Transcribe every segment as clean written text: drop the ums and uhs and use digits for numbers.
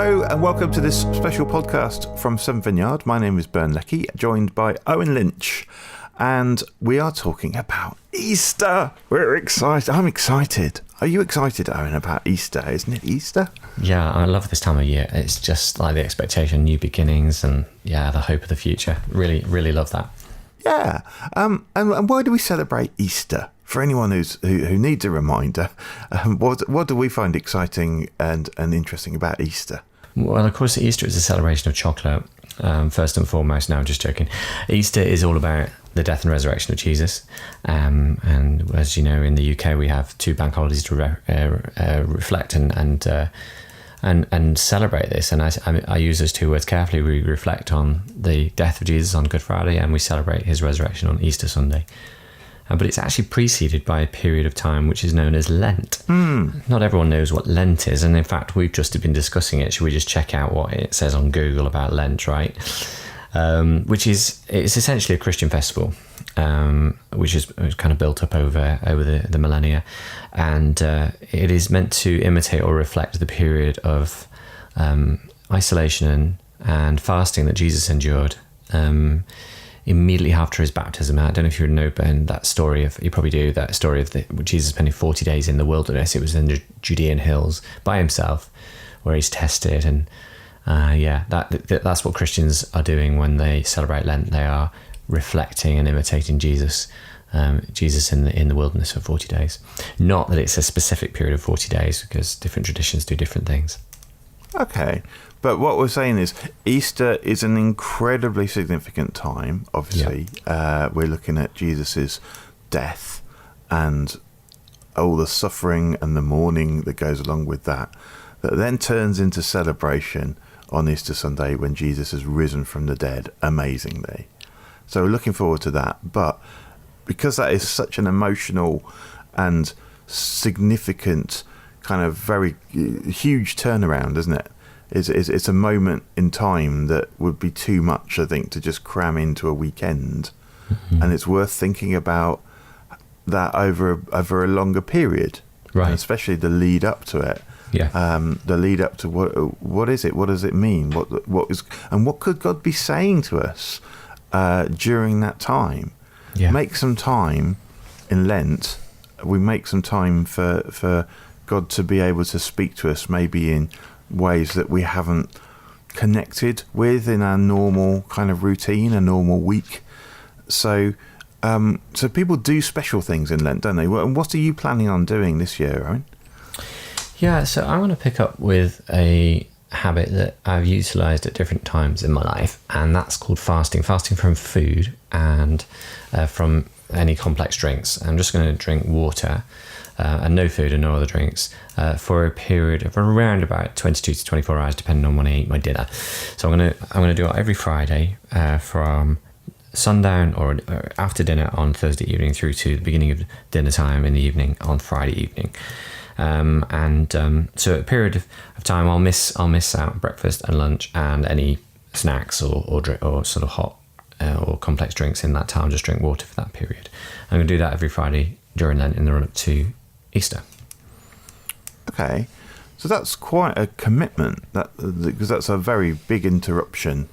Hello and welcome to this special podcast from Seventh Vineyard. My name is Bern, Leckie, joined by Owen, Lynch, and we are talking about Easter. We're excited. I'm excited. Are you excited, Owen, about Easter? Isn't it Easter? Yeah, I love this time of year. It's just like the expectation, new beginnings, and the hope of the future. Really, really love that. Yeah. And why do we celebrate Easter? For anyone who needs a reminder, what do we find exciting and interesting about Easter? Well, of course, Easter is a celebration of chocolate, first and foremost. No, I'm just joking. Easter is all about the death and resurrection of Jesus. And as you know, in the UK, we have two bank holidays to reflect and celebrate this. And I use those two words carefully. We reflect on the death of Jesus on Good Friday, and we celebrate his resurrection on Easter Sunday. But it's actually preceded by a period of time which is known as Lent. Not everyone knows what Lent is, and in fact, we've just been discussing it. Should we just check out what it says on Google about Lent, right? It's essentially a Christian festival, which is kind of built up over the millennia, and it is meant to imitate or reflect the period of isolation and fasting that Jesus endured. Immediately after his baptism. I don't know if you know, Ben, that story of, you probably do, that story of Jesus spending 40 days in the wilderness. It was in the Judean hills by himself where he's tested. And that's what Christians are doing when they celebrate Lent. They are reflecting and imitating Jesus in the wilderness for 40 days. Not that it's a specific period of 40 days, because different traditions do different things. Okay. But what we're saying is Easter is an incredibly significant time, obviously. Yep. We're looking at Jesus's death and all the suffering and the mourning that goes along with that then turns into celebration on Easter Sunday when Jesus has risen from the dead amazingly. So we're looking forward to that. But because that is such an emotional and significant kind of very huge turnaround, isn't it? It's a moment in time that would be too much, I think, to just cram into a weekend. Mm-hmm. And it's worth thinking about that over a longer period, right? And especially the lead up to it. Yeah. The lead up to what is it? What does it mean? What could God be saying to us during that time? Yeah. Make some time in Lent. We make some time for God to be able to speak to us, maybe in ways that we haven't connected with in our normal kind of routine, a normal week. So people do special things in Lent, don't they? And what are you planning on doing this year, Owen? Yeah, so I want to pick up with a habit that I've utilised at different times in my life, and that's called fasting from food and from any complex drinks. I'm just going to drink water and no food and no other drinks for a period of around about 22 to 24 hours, depending on when I eat my dinner. So I'm gonna do it every Friday from sundown or after dinner on Thursday evening through to the beginning of dinner time in the evening on Friday evening. So a period of time I'll miss out breakfast and lunch and any snacks or sort of hot or complex drinks in that time. Just drink water for that period. I'm going to do that every Friday during Lent in the run up to Easter. Okay, so that's quite a commitment, because that's a very big interruption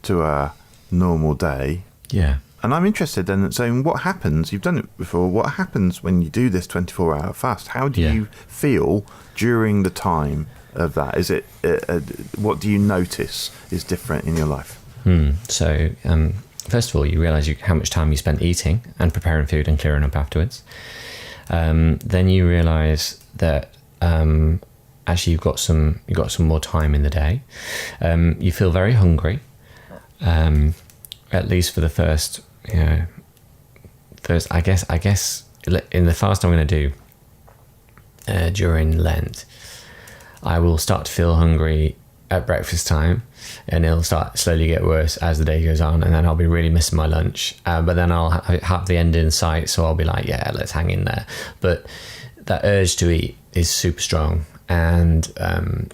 to our normal day. Yeah. And I'm interested in saying, what happens? You've done it before. What happens when you do this 24-hour fast? How do you feel during the time of that? Is it what do you notice is different in your life? So first of all, you realise how much time you spent eating and preparing food and clearing up afterwards. Then you realise that actually you've got some more time in the day. You feel very hungry, at least for the first. I guess in the fast I'm going to do during Lent, I will start to feel hungry at breakfast time, and it'll start slowly get worse as the day goes on, and then I'll be really missing my lunch, but then I'll have the end in sight, so I'll be like, yeah, let's hang in there. But that urge to eat is super strong, and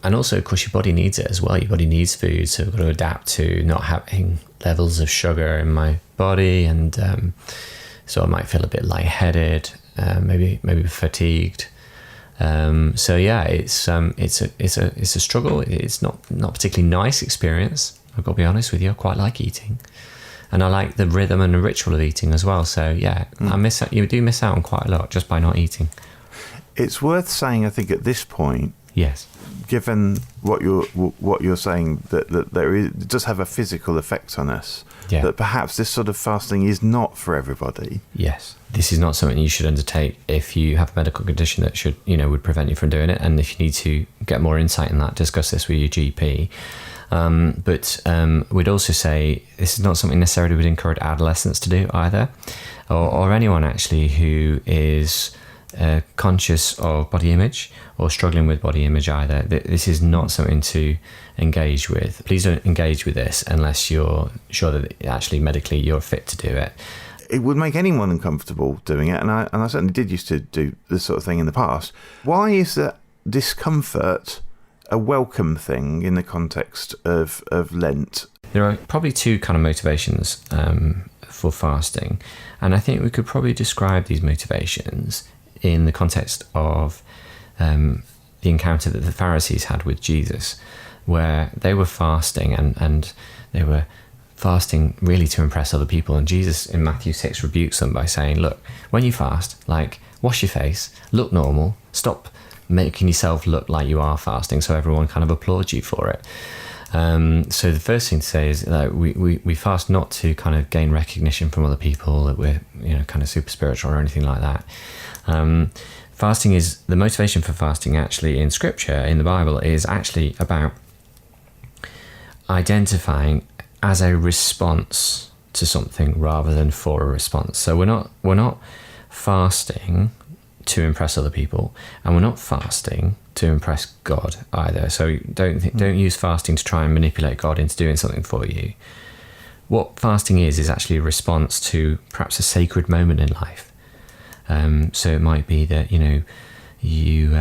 also, of course, your body needs it as well. Your body needs food, so I've got to adapt to not having levels of sugar in my body, and so I might feel a bit lightheaded, maybe fatigued, So yeah, it's a struggle. It's not particularly nice experience. I've got to be honest with you. I quite like eating, and I like the rhythm and the ritual of eating as well. So yeah, you do miss out on quite a lot just by not eating. It's worth saying, I think, at this point, yes, given what you're saying, that it does have a physical effect on us. Yeah. That perhaps this sort of fasting is not for everybody. Yes, this is not something you should undertake if you have a medical condition that would prevent you from doing it. And if you need to get more insight in that, discuss this with your GP. But we'd also say this is not something necessarily we'd encourage adolescents to do either, or anyone actually who is conscious of body image or struggling with body image either. This is not something to engage with. Please don't engage with this unless you're sure that actually medically you're fit to do it. It would make anyone uncomfortable doing it, and I certainly did used to do this sort of thing in the past. Why is that discomfort a welcome thing in the context of Lent? There are probably two kind of motivations for fasting, and I think we could probably describe these motivations in the context of the encounter that the Pharisees had with Jesus, where they were fasting and they were fasting really to impress other people. And Jesus in Matthew 6 rebukes them by saying, look, when you fast, wash your face, look normal, stop making yourself look like you are fasting so everyone kind of applauds you for it. So the first thing to say is that we fast not to kind of gain recognition from other people, that we're kind of super spiritual or anything like that. Fasting is the motivation for fasting actually in Scripture, in the Bible, is actually about identifying as a response to something rather than for a response. So we're not fasting to impress other people, and we're not fasting to impress God either. So don't use fasting to try and manipulate God into doing something for you. What fasting is actually a response to perhaps a sacred moment in life. So it might be that you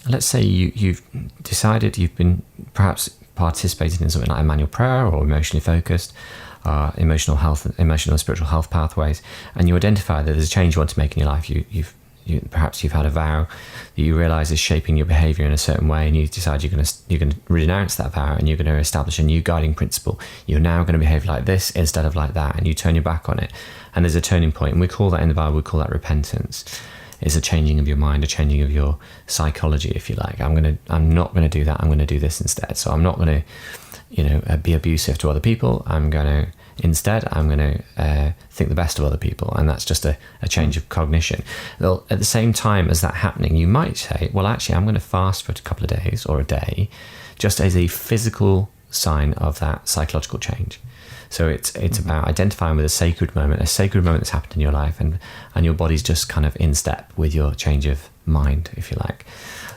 let's say you've decided you've been perhaps participating in something like a manual prayer or emotionally focused, emotional and spiritual health pathways, and you identify that there's a change you want to make in your life. Perhaps you've had a vow that you realise is shaping your behaviour in a certain way, and you decide you're going to renounce that vow and you're going to establish a new guiding principle. You're now going to behave like this instead of like that, and you turn your back on it. And there's a turning point, and we call that in the Bible, we call that repentance. It's a changing of your mind, a changing of your psychology, if you like. I'm not going to do that. I'm going to do this instead. So I'm not going to, be abusive to other people. I'm going to think the best of other people, and that's just a change of cognition. Well, at the same time as that happening, you might say, well, actually, I'm going to fast for a couple of days or a day, just as a physical sign of that psychological change. So it's about identifying with a sacred moment that's happened in your life, and your body's just kind of in step with your change of mind, if you like.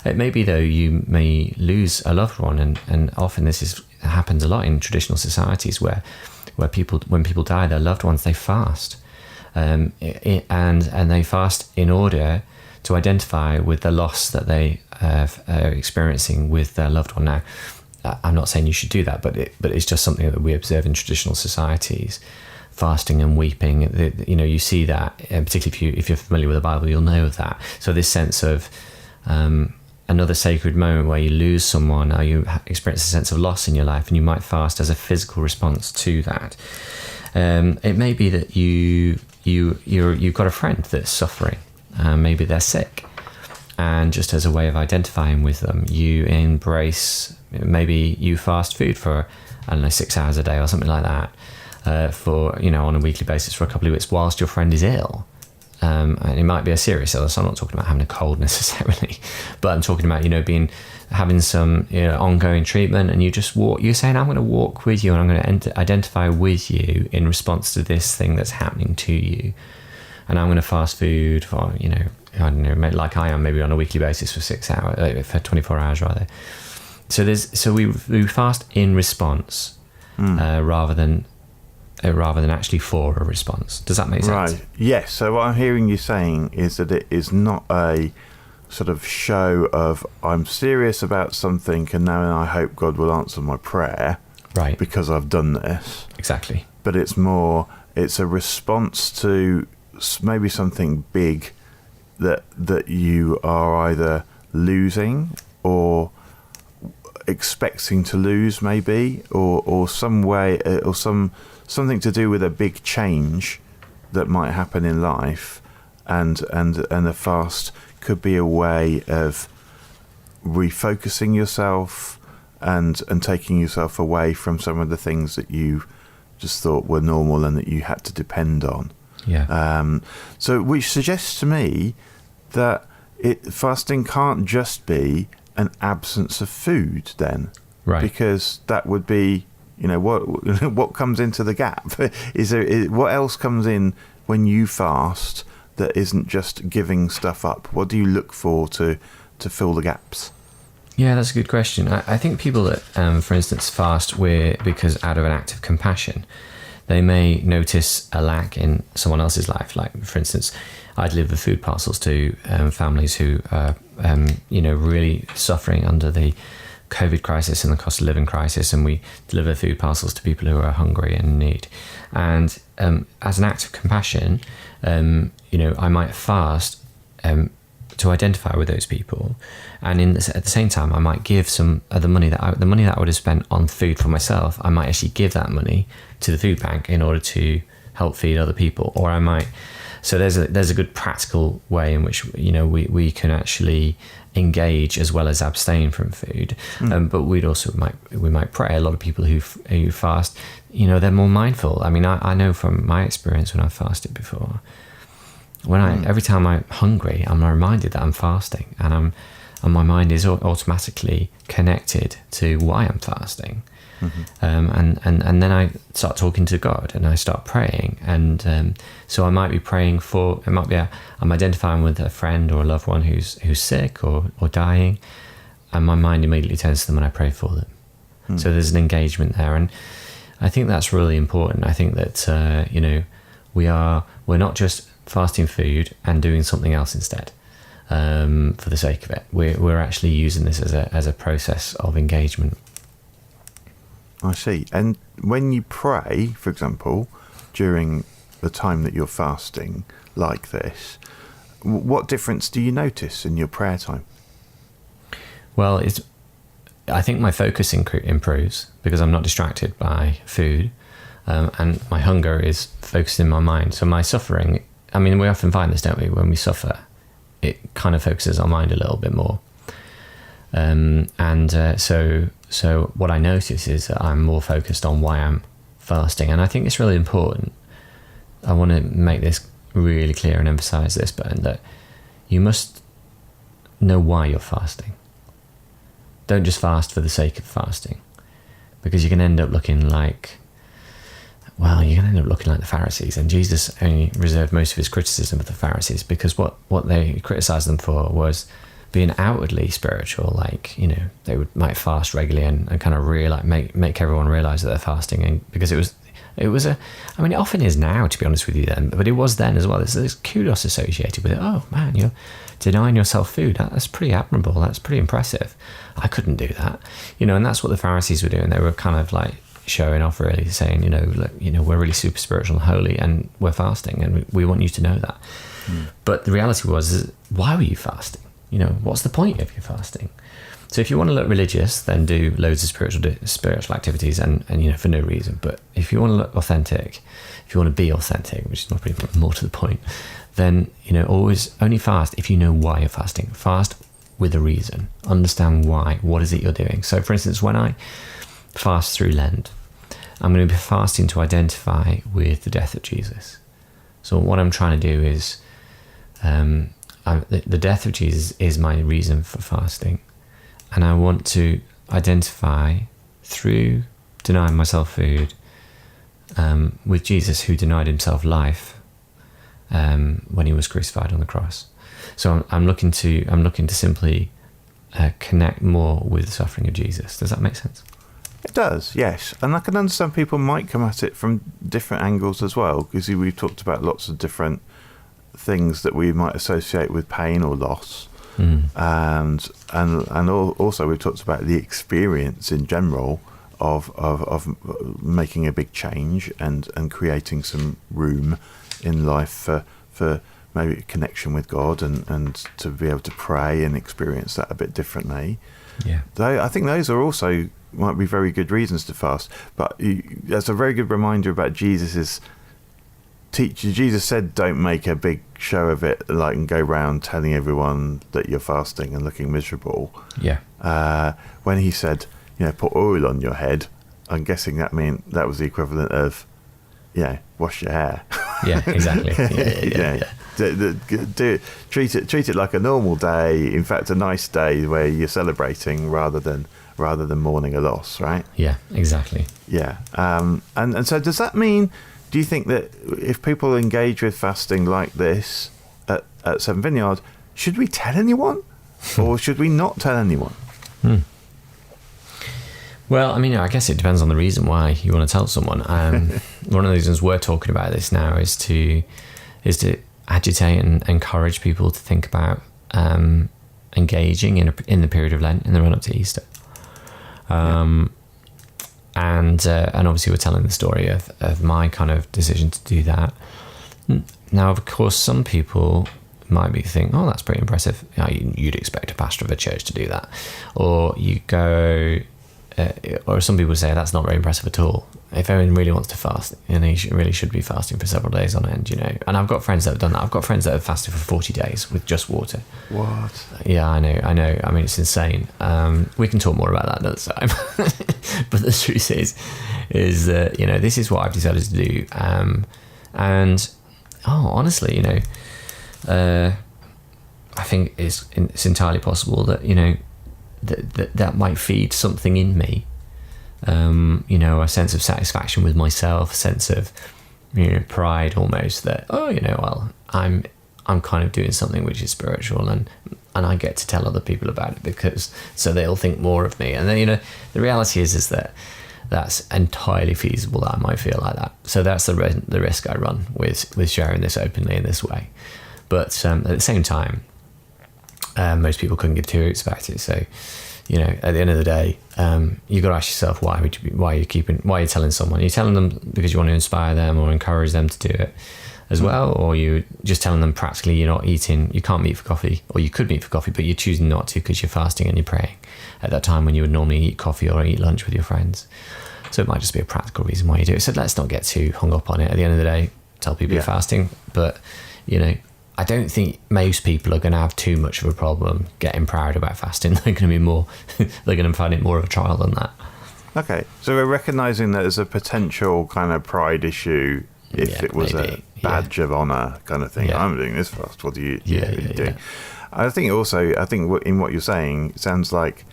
It may be, though, you may lose a loved one, and often this happens a lot in traditional societies where when people die, their loved ones, they fast, and they fast in order to identify with the loss that they are experiencing with their loved one. Now, I'm not saying you should do that, but it's just something that we observe in traditional societies, fasting and weeping. You see that, particularly if you're familiar with the Bible, you'll know of that. So this sense of another sacred moment where you lose someone, or you experience a sense of loss in your life, and you might fast as a physical response to that. It may be that you've got a friend that's suffering, maybe they're sick, and just as a way of identifying with them, you embrace, maybe you fast food for 6 hours a day or something like that, for on a weekly basis for a couple of weeks whilst your friend is ill. And it might be a serious illness. So I'm not talking about having a cold necessarily, but I'm talking about having some ongoing treatment, and you're saying, I'm going to walk with you, and I'm going to identify with you in response to this thing that's happening to you, and I'm going to fast food for I don't know, like I am, maybe on a weekly basis for 6 hours, for 24 hours rather. So we fast in response, rather than actually for a response. Does that make sense? Right. Yes. So what I'm hearing you saying is that it is not a sort of show of I'm serious about something, and now I hope God will answer my prayer, right? Because I've done this. Exactly. But it's a response to maybe something big that you are either losing or expecting to lose, maybe, or some way, or something to do with a big change that might happen in life, and a fast could be a way of refocusing yourself and taking yourself away from some of the things that you just thought were normal and that you had to depend on. So which suggests to me that fasting can't just be an absence of food then, right? Because that would be, what comes into the gap? What else comes in when you fast that isn't just giving stuff up? What do you look for to fill the gaps? Yeah, that's a good question. I think people that, for instance, fast because out of an act of compassion, they may notice a lack in someone else's life. Like, for instance, I deliver food parcels to families who are, really suffering under the COVID crisis and the cost of living crisis, and we deliver food parcels to people who are hungry and in need. And as an act of compassion, I might fast to identify with those people, and at the same time, I might give some of the money that I would have spent on food for myself. I might actually give that money to the food bank in order to help feed other people, or I might. So there's a good practical way in which we can actually engage as well as abstain from food. But we might pray. A lot of people who fast, they're more mindful. I mean, I know from my experience when I've fasted before, every time I'm hungry, I'm reminded that I'm fasting, and my mind is automatically connected to why I'm fasting. And then I start talking to God and I start praying, and so I might be praying for, I'm identifying with a friend or a loved one who's sick or dying, and my mind immediately turns to them and I pray for them. So there's an engagement there, and I think that's really important. I think that we're not just fasting food and doing something else instead for the sake of it. We're actually using this as a process of engagement. I see. And when you pray, for example, during the time that you're fasting like this, what difference do you notice in your prayer time? Well, I think my focus improves because I'm not distracted by food, and my hunger is focused in my mind. So my suffering, I mean, we often find this, don't we? When we suffer, it kind of focuses our mind a little bit more. So what I notice is that I'm more focused on why I'm fasting. And I think it's really important. I want to make this really clear and emphasize this, Bern, that you must know why you're fasting. Don't just fast for the sake of fasting, because you can end up looking like the Pharisees. And Jesus only reserved most of his criticism of the Pharisees because what they criticized them for was being outwardly spiritual, they might fast regularly and kind of make everyone realize that they're fasting, and because it often is now, to be honest with you, then, but it was then as well. There's kudos associated with it. Oh man, you're denying yourself food. That's pretty admirable. That's pretty impressive. I couldn't do that, and that's what the Pharisees were doing. They were kind of like showing off, really, saying, we're really super spiritual and holy, and we're fasting, and we want you to know that. But the reality was, why were you fasting? What's the point of your fasting? So if you want to look religious, then do loads of spiritual activities and for no reason. But if you want to look authentic, if you want to be authentic, which is probably more to the point, then always only fast if you know why you're fasting. Fast with a reason. Understand why. What is it you're doing? So for instance, when I fast through Lent, I'm going to be fasting to identify with the death of Jesus. So what I'm trying to do is the death of Jesus is my reason for fasting, and I want to identify through denying myself food with Jesus, who denied himself life when he was crucified on the cross. So I'm looking to simply connect more with the suffering of Jesus. Does that make sense? It does, yes. And I can understand people might come at it from different angles as well, because we've talked about lots of different things that we might associate with pain or loss, and also we've talked about the experience in general of making a big change and creating some room in life for maybe a connection with God and to be able to pray and experience that a bit differently. Yeah. I think those are also might be very good reasons to fast. But that's a very good reminder about Jesus's teaching. Jesus said, "Don't make a big show of it, like, and go around telling everyone that you're fasting and looking miserable." Yeah. When he said, put oil on your head, I'm guessing that was the equivalent of, wash your hair. Yeah, exactly. Yeah. Treat it like a normal day. In fact, a nice day where you're celebrating rather than mourning a loss, right? Yeah, exactly. Yeah. And so does that mean? Do you think that if people engage with fasting like this at Seven Vineyard, should we tell anyone, or should we not tell anyone? Well, I mean, I guess it depends on the reason why you want to tell someone. One of the reasons we're talking about this now is to agitate and encourage people to think about engaging in the period of Lent, in the run up to Easter. And obviously we're telling the story of my kind of decision to do that. Now, of course, some people might be thinking, "Oh, that's pretty impressive. You'd expect a pastor of a church to do that," or you go. Or some people say that's not very impressive at all. If anyone really wants to fast, he really should be fasting for several days on end, And I've got friends that have done that. I've got friends that have fasted for 40 days with just water. What? Yeah, I know. I mean, it's insane. We can talk more about that another time. But the truth is that, this is what I've decided to do. And honestly, I think it's entirely possible that, that might feed something in me, a sense of satisfaction with myself, a sense of pride almost, that I'm kind of doing something which is spiritual, and I get to tell other people about it so they'll think more of me. And then the reality is that that's entirely feasible that I might feel like that. So that's the risk I run with sharing this openly in this way. But at the same time, most people couldn't give two hoots about it. So, at the end of the day, you've got to ask yourself why are you telling someone? Are you telling them because you want to inspire them or encourage them to do it as well? Or are you just telling them practically you can't meet for coffee, or you could meet for coffee, but you're choosing not to because you're fasting and you're praying at that time when you would normally eat coffee or eat lunch with your friends. So it might just be a practical reason why you do it. So let's not get too hung up on it. At the end of the day, tell people you're fasting, but I don't think most people are going to have too much of a problem getting proud about fasting. They're going to find it more of a trial than that. Okay, so we're recognising that there's a potential kind of pride issue if it was a badge of honour kind of thing. I'm doing this fast. What do you do? I think in what you're saying, it sounds like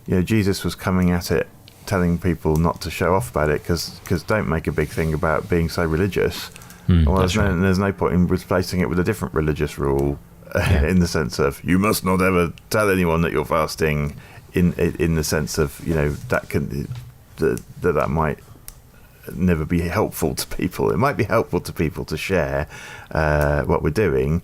Jesus was coming at it, telling people not to show off about it because don't make a big thing about being so religious. There's no point in replacing it with a different religious rule in the sense of you must not ever tell anyone that you're fasting. In the sense of that might never be helpful to people. It might be helpful to people to share what we're doing,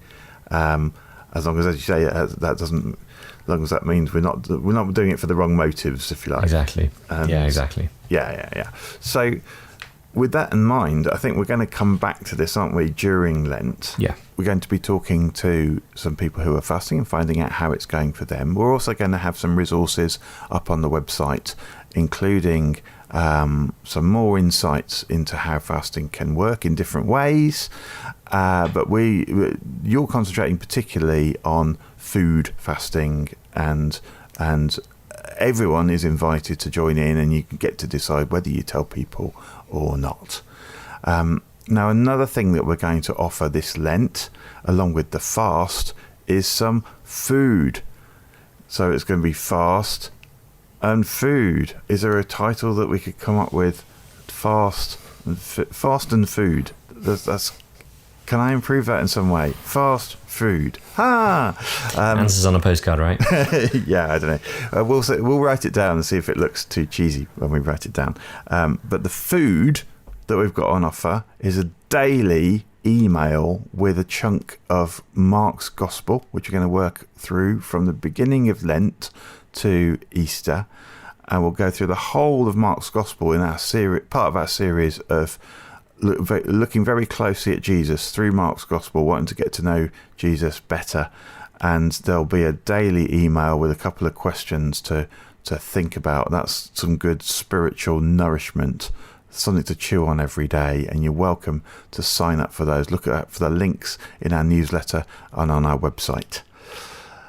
as long as you say, that doesn't. As long as that means we're not doing it for the wrong motives, if you like. Exactly. Exactly. Yeah. So, with that in mind, I think we're going to come back to this, aren't we, during Lent? Yeah. We're going to be talking to some people who are fasting and finding out how it's going for them. We're also going to have some resources up on the website, including some more insights into how fasting can work in different ways. But you're concentrating particularly on food fasting, and everyone is invited to join in, and you can get to decide whether you tell people or not. Now, another thing that we're going to offer this Lent, along with the fast, is some food. So it's going to be fast and food. Is there a title that we could come up with? Fast and food. Can I improve that in some way? Fast food. Answers on a postcard, right? Yeah, I don't know. We'll write it down and see if it looks too cheesy when we write it down. But the food that we've got on offer is a daily email with a chunk of Mark's Gospel, which we're going to work through from the beginning of Lent to Easter. And we'll go through the whole of Mark's Gospel in our part of our series of looking very closely at Jesus through Mark's Gospel, wanting to get to know Jesus better. And there'll be a daily email with a couple of questions to think about. That's some good spiritual nourishment, something to chew on every day, and you're welcome to sign up for those. Look out for the links in our newsletter and on our website.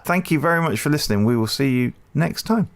Thank you very much for listening. We will see you next time.